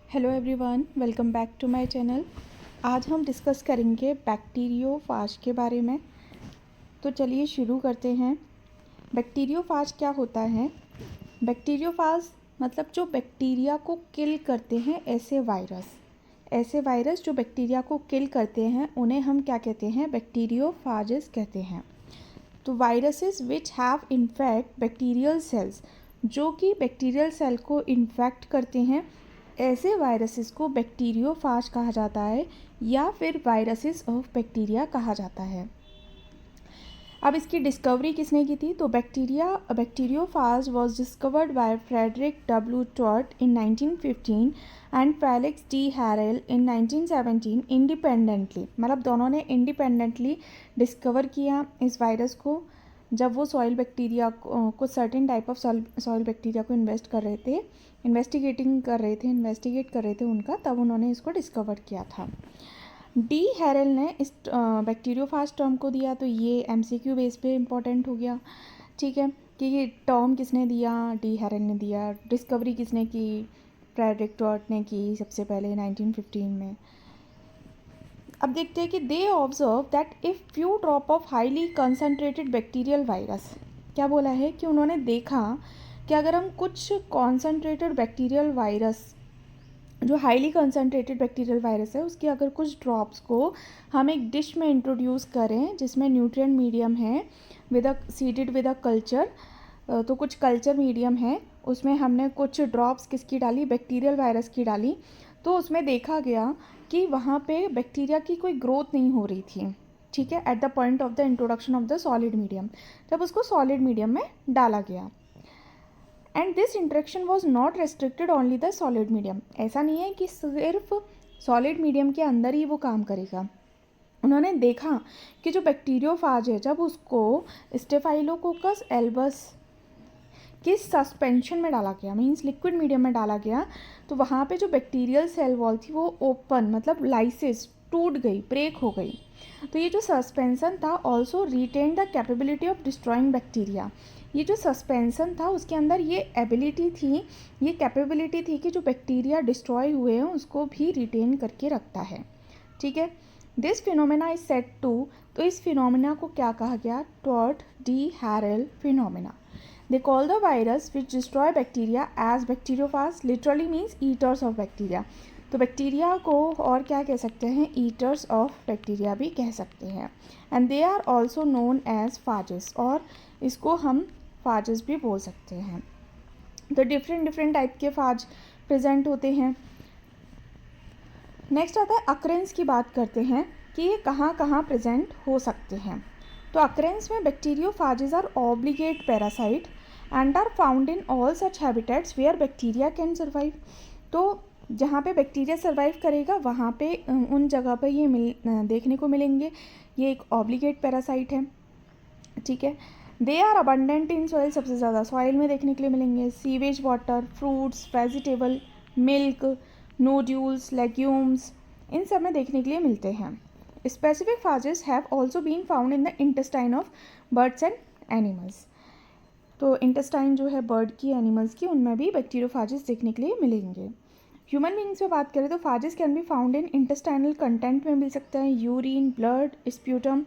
Hello everyone, welcome back to my channel. आज हम discuss करेंगे बैक्टीरियोफाज के बारे में। तो चलिए शुरू करते हैं। बैक्टीरियोफाज क्या होता है? बैक्टीरियोफाज मतलब जो बैक्टीरिया को किल करते हैं, ऐसे वायरस जो बैक्टीरिया को किल करते हैं उन्हें हम क्या कहते हैं? बैक्टीरियोफाजेस कहते हैं। तो viruses which have infect bacterial cells, जो कि बैक्टीरियल सेल को इन्फेक्ट करते हैं, ऐसे वायरसेस को बैक्टीरियोफाज कहा जाता है या फिर वायरसेस ऑफ बैक्टीरिया कहा जाता है। अब इसकी डिस्कवरी किसने की थी? तो bacteriophage was discovered by Frederick W टॉट in 1915 and Felix d'Herelle in 1917 independently. मतलब दोनों ने इंडिपेंडेंटली डिस्कवर किया इस वायरस को जब वो सॉइल बैक्टीरिया को certain type of soil bacteria को इन्वेस्टिगेट कर रहे थे उनका, तब उन्होंने इसको डिस्कवर किया था। डी हैरेल ने इस बैक्टीरियोफाज टर्म को दिया, तो ये एमसीक्यू बेस पे इम्पोर्टेंट हो गया। ठीक है कि ये टर्म किसने दिया? डी हैरेल ने दिया। डिस्कवरी किसने की? फ्रेडरिक टॉट ने की सबसे पहले 1915 में। अब देखते हैं कि they observe that if few drop of highly concentrated bacterial virus, क्या बोला है कि उन्होंने देखा कि अगर हम कुछ कॉन्सनट्रेटेड बैक्टीरियल वायरस, जो हाईली कंसनट्रेटेड बैक्टीरियल वायरस है, उसके अगर कुछ ड्रॉप्स को हम एक डिश में इंट्रोड्यूस करें जिसमें न्यूट्रिएंट मीडियम है सीडेड विद अ कल्चर, तो कुछ कल्चर मीडियम है, उसमें हमने कुछ ड्रॉप्स किसकी डाली? बैक्टीरियल वायरस की डाली। तो उसमें देखा गया कि वहाँ पे बैक्टीरिया की कोई ग्रोथ नहीं हो रही थी। ठीक है, at the point of the introduction of the solid medium, जब उसको सॉलिड मीडियम में डाला गया। And this interaction was not restricted only the solid medium. ऐसा नहीं है कि सिर्फ सॉलिड मीडियम के अंदर ही वो काम करेगा। उन्होंने देखा कि जो बैक्टीरियोफाज है, जब उसको स्टेफाइलोकोकस एल्बस किस सस्पेंशन में डाला गया, मीन्स लिक्विड मीडियम में डाला गया, तो वहाँ पे जो बैक्टीरियल सेल वॉल थी वो ओपन मतलब लाइसिस टूट गई, ब्रेक हो गई। तो ये जो सस्पेंसन था also retain the capability of destroying bacteria. ये जो सस्पेंसन था उसके अंदर ये एबिलिटी थी, ये कैपेबिलिटी थी कि जो बैक्टीरिया डिस्ट्रॉय हुए हैं उसको भी रिटेन करके रखता है। ठीक है, this phenomena is set to, तो इस फिनोमेना को क्या कहा गया? टॉट d'Herelle phenomena. They call the virus which destroy bacteria as bacteriophage, literally means eaters of bacteria. तो बैक्टीरिया को और क्या कह सकते हैं? ईटर्स ऑफ बैक्टीरिया भी कह सकते हैं। And they are also known as phages, और इसको हम फाजेस भी बोल सकते हैं। तो डिफरेंट टाइप के फाज प्रेजेंट होते हैं। नेक्स्ट आता है अक्रेंस की बात करते हैं कि ये कहाँ कहाँ प्रेजेंट हो सकते हैं। तो अक्रेंस में bacteriophages are obligate parasite and are found in all such habitats where bacteria can survive. तो जहाँ पे बैक्टीरिया सर्वाइव करेगा वहाँ पे उन जगह पे ये देखने को मिलेंगे। ये एक ऑब्लिगेट पैरासाइट है। ठीक है, they are abundant in soil, सबसे ज़्यादा सॉइल में देखने के लिए मिलेंगे। Sewage water, fruits, vegetable, milk, nodules, legumes, इन सब में देखने के लिए मिलते हैं। Specific phages have also been found in the intestine of birds and animals. तो इंटेस्टाइन जो है बर्ड की, एनिमल्स की, उनमें भी बैक्टीरियोफाजेस देखने के लिए मिलेंगे। ह्यूमन बींग्स में बात करें तो phages can be found in intestinal content में मिल सकते हैं। Urine, blood, sputum,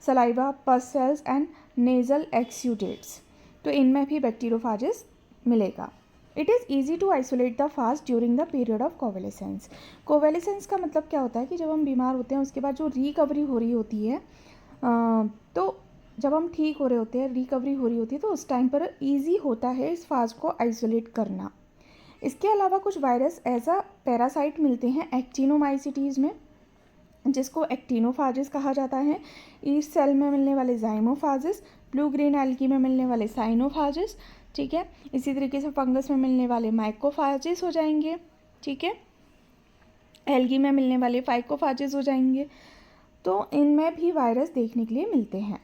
saliva, pus cells and nasal exudates, तो इनमें भी बैक्टीरियोफाजेस मिलेगा। It is easy to isolate the fast during the period of convalescence. Convalescence का मतलब क्या होता है कि जब हम बीमार होते हैं उसके बाद जो रिकवरी हो रही होती है, तो जब हम ठीक हो रहे होते हैं, रिकवरी हो रही होती है, तो उस टाइम पर ईजी होता है इस फाज को आइसोलेट करना। इसके अलावा कुछ वायरस एज अ पैरासाइट मिलते हैं एक्टिनोमाइसिटीज़ में, जिसको एक्टिनोफाजेस कहा जाता है। ईस्ट सेल में मिलने वाले जाइमोफाजेस, ब्लू ग्रीन एल्गी में मिलने वाले साइनोफाजेस। ठीक है, इसी तरीके से फंगस में मिलने वाले माइकोफाजेस हो जाएंगे। ठीक है, एल्गी में मिलने वाले फाइकोफाजेस हो जाएंगे। तो इनमें भी वायरस देखने के लिए मिलते हैं।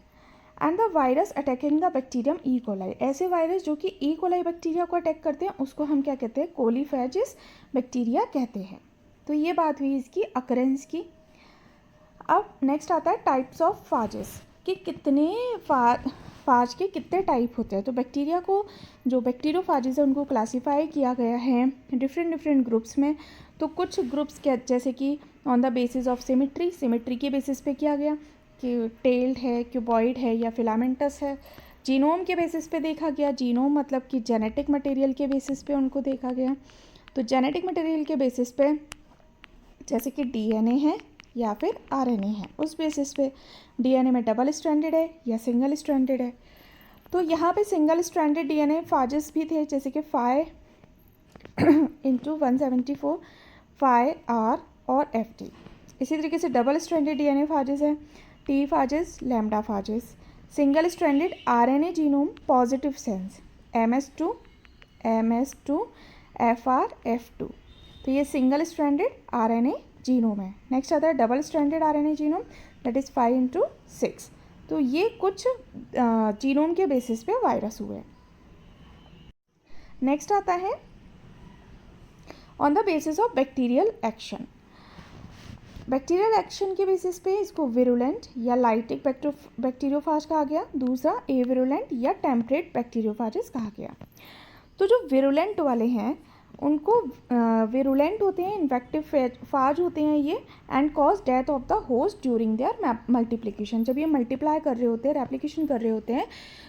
And the virus attacking the bacterium E coli, ऐसे वायरस जो कि ई कोलाई बैक्टीरिया को अटैक करते हैं उसको हम क्या कहते हैं? कोलीफेजिस बैक्टीरिया कहते हैं। तो ये बात हुई इसकी अकरेंस की। अब नेक्स्ट आता है टाइप्स ऑफ फाजेस, कि कितने फाज के कितने टाइप होते हैं। तो बैक्टीरिया को, जो बैक्टीरियोफाजेज है उनको क्लासीफाई किया गया है डिफरेंट ग्रुप्स में। तो कुछ ग्रुप्स क्या, जैसे कि on the basis of symmetry के बेसिस पे किया गया कि टेल्ड है, क्यूबॉइड है या फिलामेंटस है। जीनोम के बेसिस पे देखा गया, जीनोम मतलब कि जेनेटिक मटेरियल के बेसिस पे उनको देखा गया। तो जेनेटिक मटेरियल के बेसिस पे जैसे कि डीएनए है या फिर आरएनए है, उस बेसिस पे डीएनए में डबल स्ट्रैंडेड है या सिंगल स्ट्रैंडेड है। तो यहाँ पे सिंगल स्ट्रैंडेड डीएनए फाजेस भी थे, जैसे कि 5x174 5R और FT। इसी तरीके से डबल स्ट्रैंडेड डीएनए फाजेस है, T phages, lambda phages. Single stranded RNA genome positive sense MS2 FR F2। तो ये सिंगल स्ट्रैंडेड आरएनए जीनोम है। नेक्स्ट आता है double stranded RNA genome, that is 5x6। तो ये कुछ जीनोम के बेसिस पे वायरस हुए। नेक्स्ट आता है on the basis of bacterial action. Bacterial action के बेसिस पे इसको विरुलेंट या लाइटिक बैक्टीरियोफाज कहा गया, दूसरा एविरुलेंट या टेम्परेट बैक्टीरियोफाजेस कहा गया। तो जो विरुलेंट वाले हैं उनको विरुलेंट होते हैं, इन्फेक्टिव फाज होते हैं ये, and cause death of the host during their multiplication. जब ये मल्टीप्लाई कर रहे होते हैं, रेप्लिकेशन कर रहे होते हैं,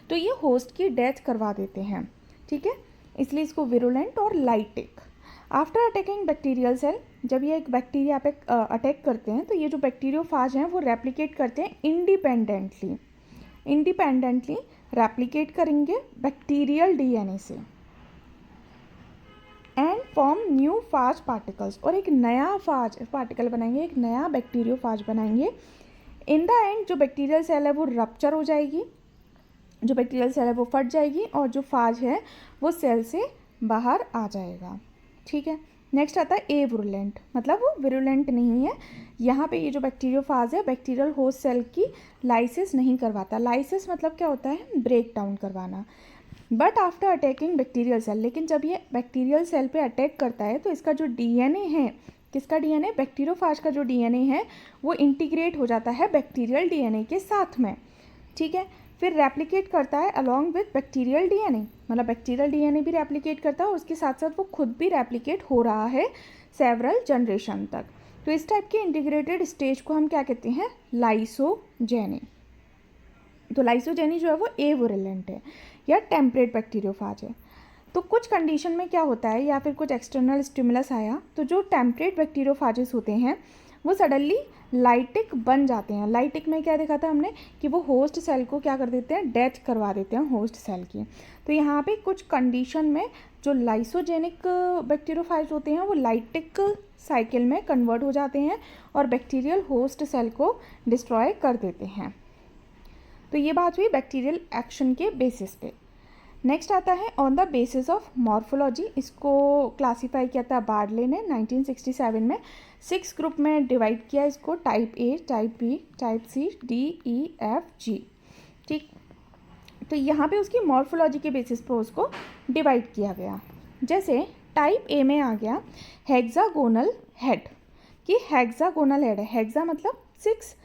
तो ये होस्ट की डेथ करवा देते हैं, ठीक है, इसलिए इसको विरुलेंट और lytic. After attacking bacterial cell, जब ये एक बैक्टीरिया पे अटैक करते हैं तो ये जो बैक्टीरियोफाज हैं वो रेप्लिकेट करते हैं इंडिपेंडेंटली रेप्लिकेट करेंगे बैक्टीरियल डीएनए से एंड फॉर्म न्यू फाज पार्टिकल्स, और एक नया फाज पार्टिकल बनाएंगे, एक नया बैक्टीरियोफाज बनाएंगे। इन द एंड जो बैक्टीरियल सेल है वो रप्चर हो जाएगी, जो बैक्टीरियल सेल है वो फट जाएगी और जो फाज है वो सेल से बाहर आ जाएगा, ठीक है। नेक्स्ट आता है एविरुलेंट, मतलब वो विरुलेंट नहीं है। यहाँ पे ये जो बैक्टीरियोफाज है बैक्टीरियल होस्ट सेल की लाइसिस नहीं करवाता। लाइसिस मतलब क्या होता है, ब्रेक डाउन करवाना। But after attacking bacterial cell, लेकिन जब ये बैक्टीरियल सेल पे अटैक करता है तो इसका जो डीएनए है, किसका डीएनए, बैक्टीरियोफाज का जो डीएनए है वो इंटीग्रेट हो जाता है बैक्टीरियल डीएनए के साथ में, ठीक है। फिर रेप्लिकेट करता है अलॉन्ग विथ बैक्टीरियल डीएनए, मतलब बैक्टीरियल डीएनए भी रेप्लिकेट करता है और उसके साथ साथ वो खुद भी रेप्लिकेट हो रहा है सेवरल जनरेशन तक। तो इस टाइप के इंटीग्रेटेड स्टेज को हम क्या कहते हैं, लाइसोजेनी। तो लाइसोजेनी जो है वो एविरुलेंट है या टेम्परेट बैक्टीरियोफाज है। तो कुछ कंडीशन में क्या होता है, या फिर कुछ एक्सटर्नल स्टिमुलस आया तो जो टेम्परेट बैक्टीरियोफाजेस होते हैं वो सडनली लाइटिक बन जाते हैं। लाइटिक में क्या देखा था हमने कि वो होस्ट सेल को क्या कर देते हैं, डेथ करवा देते हैं होस्ट सेल की। तो यहाँ पे कुछ कंडीशन में जो लाइसोजेनिक बैक्टीरियोफाज होते हैं वो लाइटिक साइकिल में कन्वर्ट हो जाते हैं और बैक्टीरियल होस्ट सेल को डिस्ट्रॉय कर देते हैं। तो ये बात हुई बैक्टीरियल एक्शन के बेसिस पे। नेक्स्ट आता है on the basis of morphology. इसको क्लासीफाई किया था बार्डले ने 1967 में। 6 ग्रुप में डिवाइड किया इसको, type A, type B, type C, D, E, F, G, ठीक। तो यहाँ पे उसकी मॉर्फोलॉजी के बेसिस पे उसको डिवाइड किया गया। जैसे टाइप ए में आ गया हेक्सागोनल हेड, कि हेक्सागोनल हेड है, हेक्सा मतलब 6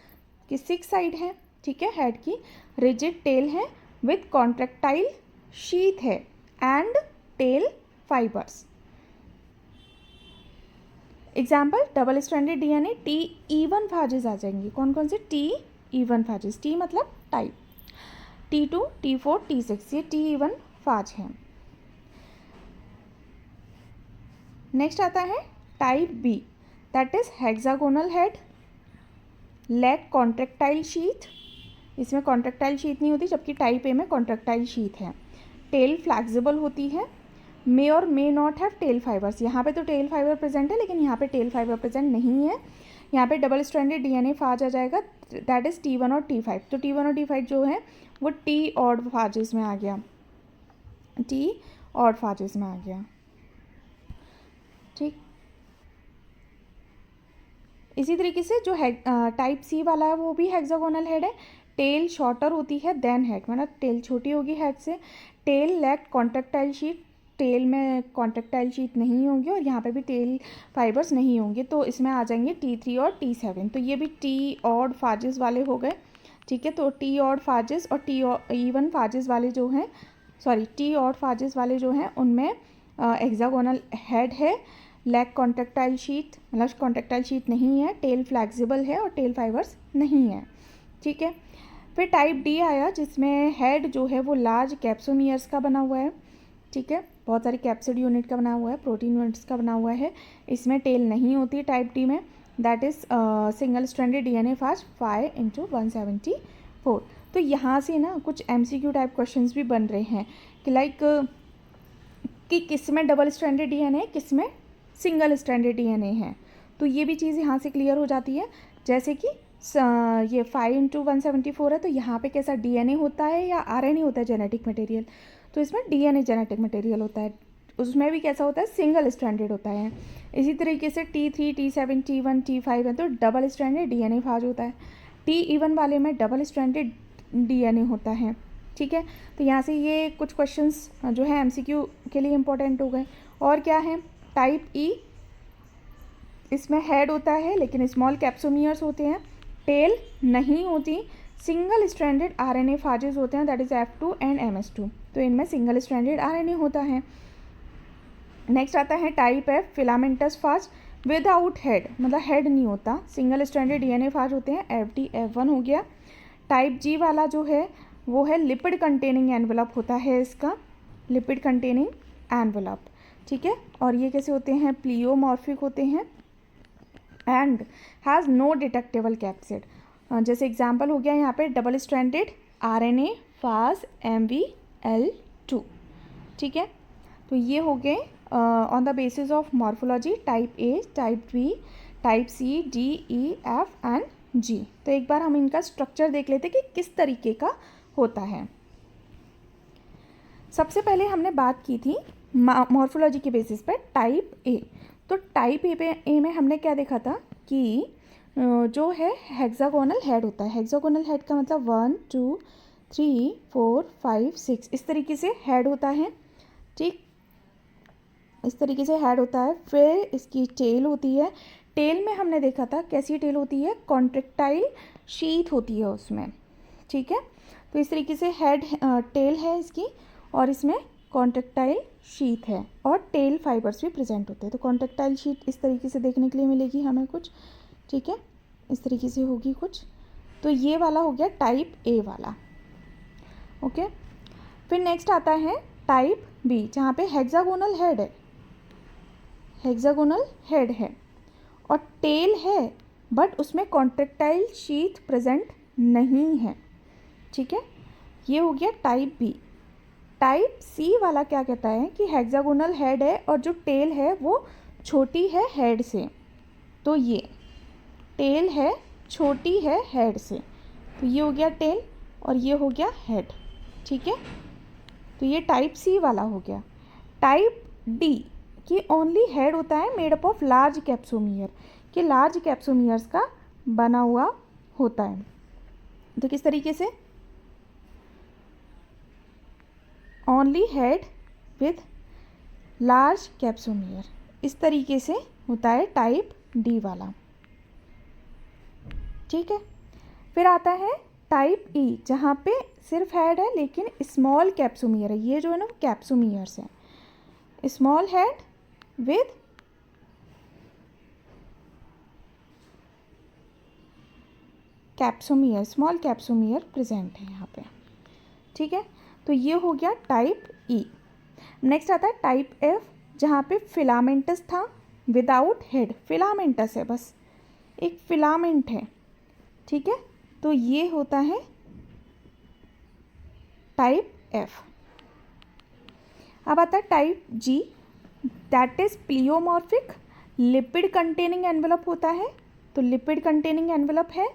कि 6 साइड है, ठीक है, हेड की। रिजिड टेल है विथ कॉन्ट्रैक्टाइल शीथ है and tell fibres. Example double stranded DNA T1 फाजेस आ जाएंगी। कौन कौन से, T1 फाजेस, T मतलब टाइप, T2, T4, T6, ये T1 फाज हैं। नेक्स्ट आता है type B, that is hexagonal head, lack contractile sheath, इसमें कॉन्ट्रैक्टाइल शीथ नहीं होती, जबकि टाइप ए में कॉन्ट्रैक्टाइल शीथ है। टेल फ्लैक्सिबल होती है, मे और may not have tail fibres. यहाँ पे तो टेल फाइबर प्रेजेंट है लेकिन यहाँ पे टेल फाइबर प्रेजेंट नहीं है। यहाँ पे डबल स्ट्रैंडेड डीएनए फाज आ जाएगा, दैट इज T1 और T5। तो T1 और T5 जो है वो टी ऑड फाजेस में आ गया, टी ऑड फाजेस में आ गया, ठीक। इसी तरीके से जो है टाइप सी वाला है वो भी हेक्सागोनल हेड है। टेल शॉर्टर होती है देन हेड, मतलब टेल छोटी होगी हेड से। Tail lack contractile sheet, tail में कॉन्ट्रैक्टाइल शीट नहीं होंगी और यहाँ पे भी टेल फाइबर्स नहीं होंगे, तो इसमें आ जाएंगे T3 और T7। तो ये भी टी ऑड फाजेस वाले हो गए, ठीक है। तो टी ऑड फाजेस और टी इवन फाजेस वाले जो हैं, सॉरी टी ऑड फाजेस वाले जो हैं उनमें हेक्सागोनल हेड है, लैक कॉन्ट्रेक्टाइल शीट, मतलब कॉन्ट्रेक्टाइल शीट नहीं है, टेल फ्लैक्सिबल है और टेल फाइबर्स नहीं है, ठीक है। फिर टाइप डी आया जिसमें हेड जो है वो लार्ज कैप्सोमियर्स का बना हुआ है, ठीक है, बहुत सारी कैप्सिड यूनिट का बना हुआ है, प्रोटीन यूनिट्स का बना हुआ है। इसमें टेल नहीं होती टाइप डी में, that is single stranded DNA fast 5×174। तो यहाँ से ना कुछ एमसीक्यू टाइप क्वेश्चंस भी बन रहे हैं कि लाइक कि किस में डबल स्ट्रैंडेड डीएनए, किस में सिंगल स्ट्रैंडेड डीएनए है। तो ये भी चीज़ यहाँ से क्लियर हो जाती है। जैसे कि ये 5×174 है, तो यहाँ पे कैसा डीएनए होता है या आरएनए होता है जेनेटिक मटेरियल, तो इसमें डीएनए जेनेटिक मटेरियल होता है, उसमें भी कैसा होता है, सिंगल स्ट्रैंडेड होता है। इसी तरीके से T3, T7, T1, T5 है तो डबल स्ट्रैंडेड डीएनए फाज होता है। T वाले में डबल स्ट्रैंडेड डीएनए होता है, ठीक है। तो यहाँ से ये कुछ क्वेश्चंस जो है एमसीक्यू के लिए इम्पोर्टेंट हो गए। और क्या है, टाइप ई, इसमें हेड होता है लेकिन स्मॉल कैप्सोमियर्स होते हैं, टेल नहीं होती, सिंगल स्ट्रैंडेड आरएनए फाजेस होते हैं, that is F2 and MS2। तो इनमें सिंगल स्ट्रैंडेड आरएनए होता है। नेक्स्ट आता है type F, filamentous phage without head, मतलब हेड नहीं होता, सिंगल स्ट्रैंडेड डीएनए फाज होते हैं, FD F1 हो गया। टाइप जी वाला जो है वो है लिपिड कंटेनिंग एनवेलप होता है इसका, लिपिड कंटेनिंग एनवेलप, ठीक है। और ये कैसे होते हैं, प्लियोमॉर्फिक होते हैं and has no detectable capsid. जैसे एग्जांपल हो गया यहाँ पे डबल स्ट्रैंडेड आरएनए फाज MVL2, ठीक है। तो ये हो गए on the basis of morphology type A, type B, type C, D, E, F and G. तो एक बार हम इनका स्ट्रक्चर देख लेते कि किस तरीके का होता है। सबसे पहले हमने बात की थी मॉर्फोलॉजी के बेसिस पर टाइप ए। तो टाइप ए में हमने क्या देखा था कि जो है हेक्सागोनल हेड होता है। हेक्सागोनल हेड का मतलब 1 2 3 4 5 6 इस तरीके से हेड होता है, ठीक, इस तरीके से हेड होता है। फिर इसकी टेल होती है, टेल में हमने देखा था कैसी टेल होती है, कॉन्ट्रेक्टाइल शीथ होती है उसमें, ठीक है। तो इस तरीके से हेड टेल है इसकी और इसमें कॉन्ट्रेक्टाइल शीथ है और टेल फाइबर्स भी प्रेजेंट होते हैं। तो कॉन्ट्रेक्टाइल शीथ इस तरीके से देखने के लिए मिलेगी हमें कुछ, ठीक है, इस तरीके से होगी कुछ। तो ये वाला हो गया टाइप ए वाला, ओके। फिर नेक्स्ट आता है टाइप बी, जहाँ पे हेक्सागोनल हेड है, हेक्सागोनल हेड है और टेल है बट उसमें कॉन्ट्रेक्टाइल शीथ प्रेजेंट नहीं है, ठीक है। ये हो गया टाइप बी। टाइप सी वाला क्या कहता है कि हेक्सागोनल हेड है और जो टेल है वो छोटी है हेड से, तो ये टेल है छोटी है हेड से, तो ये हो गया टेल और ये हो गया हेड, ठीक है। तो ये टाइप सी वाला हो गया। टाइप डी कि ओनली हेड होता है made up of large capsomere, कि लार्ज कैप्सोमियर्स का बना हुआ होता है। तो किस तरीके से, only head with large capsomere, इस तरीके से होता है टाइप डी वाला, ठीक है। फिर आता है टाइप ई, जहाँ पे सिर्फ हेड है लेकिन स्मॉल कैप्सोमियर है, ये जो है ना कैप्सोमियर्स है, small head with capsomere, small capsomere present है यहाँ पे, ठीक है। तो ये हो गया टाइप ई। नेक्स्ट आता है टाइप एफ, जहाँ पे फिलामेंटस था विदाउट हेड, फिलामेंटस है, बस एक फिलामेंट है, ठीक है। तो ये होता है टाइप एफ। अब आता है type G, that is pleomorphic, lipid containing envelope होता है, तो लिपिड कंटेनिंग एनवेलप है,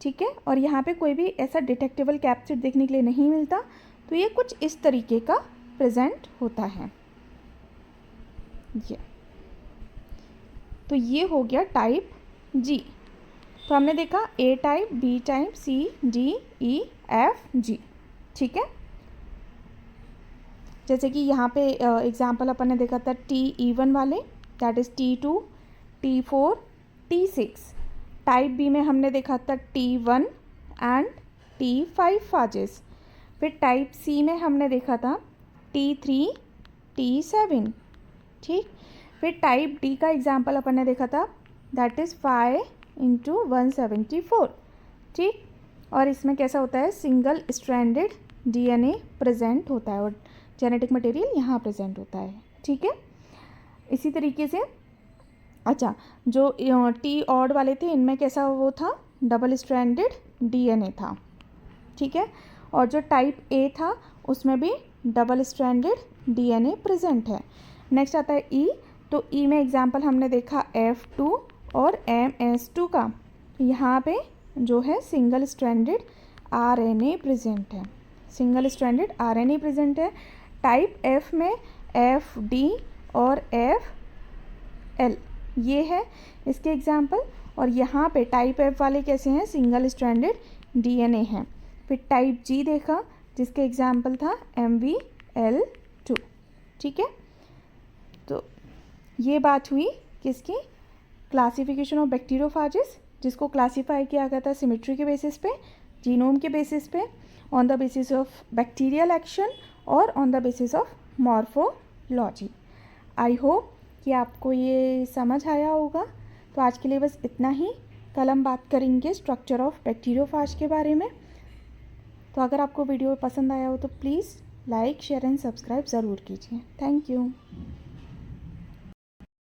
ठीक है। और यहाँ पे कोई भी ऐसा डिटेक्टेबल कैप्सिड देखने के लिए नहीं मिलता, तो ये कुछ इस तरीके का प्रेजेंट होता है ये। तो ये हो गया टाइप जी। तो हमने देखा ए type, B type, C, D, E, F, G, ठीक है। जैसे कि यहाँ पे एग्जांपल अपन ने देखा था T1 वाले, that is T2, T4, T6। Type B में हमने देखा था T1 एंड T5 फाजेस। फिर टाइप सी में हमने देखा था T3 T7, ठीक। फिर टाइप डी का एग्जाम्पल अपन ने देखा था, दैट इज़ 5 × 174, ठीक। और इसमें कैसा होता है, सिंगल स्ट्रैंडेड डीएनए प्रेजेंट होता है और जेनेटिक मटेरियल यहाँ प्रेजेंट होता है, ठीक है। इसी तरीके से अच्छा, जो टी ऑड वाले थे इनमें कैसा वो था, डबल स्ट्रैंडेड डीएनए था, ठीक है। और जो टाइप ए था उसमें भी डबल स्ट्रैंडेड डीएनए प्रेजेंट है। नेक्स्ट आता है ई, तो ई में एग्जांपल हमने देखा F2 और MS2 का। यहाँ पे जो है सिंगल स्ट्रैंडेड आरएनए प्रेजेंट है, सिंगल स्ट्रैंडेड आरएनए प्रेजेंट है। टाइप एफ में FD और FL ये है इसके एग्जाम्पल। और यहाँ पे टाइप एफ वाले कैसे हैं, सिंगल स्ट्रैंडेड डीएनए हैं। फिर टाइप जी देखा जिसके एग्जाम्पल था MVL2, ठीक है। तो ये बात हुई किसकी, क्लासिफिकेशन ऑफ बैक्टीरियोफाजेस, जिसको क्लासीफाई किया गया था सिमेट्री के बेसिस पे, जीनोम के बेसिस पे, on the basis of bacterial action और on the basis of morphology. I hope कि आपको ये समझ आया होगा। तो आज के लिए बस इतना ही। कल हम बात करेंगे स्ट्रक्चर ऑफ बैक्टीरियोफाज के बारे में। तो अगर आपको वीडियो पसंद आया हो तो please like, share and subscribe ज़रूर कीजिए। Thank you.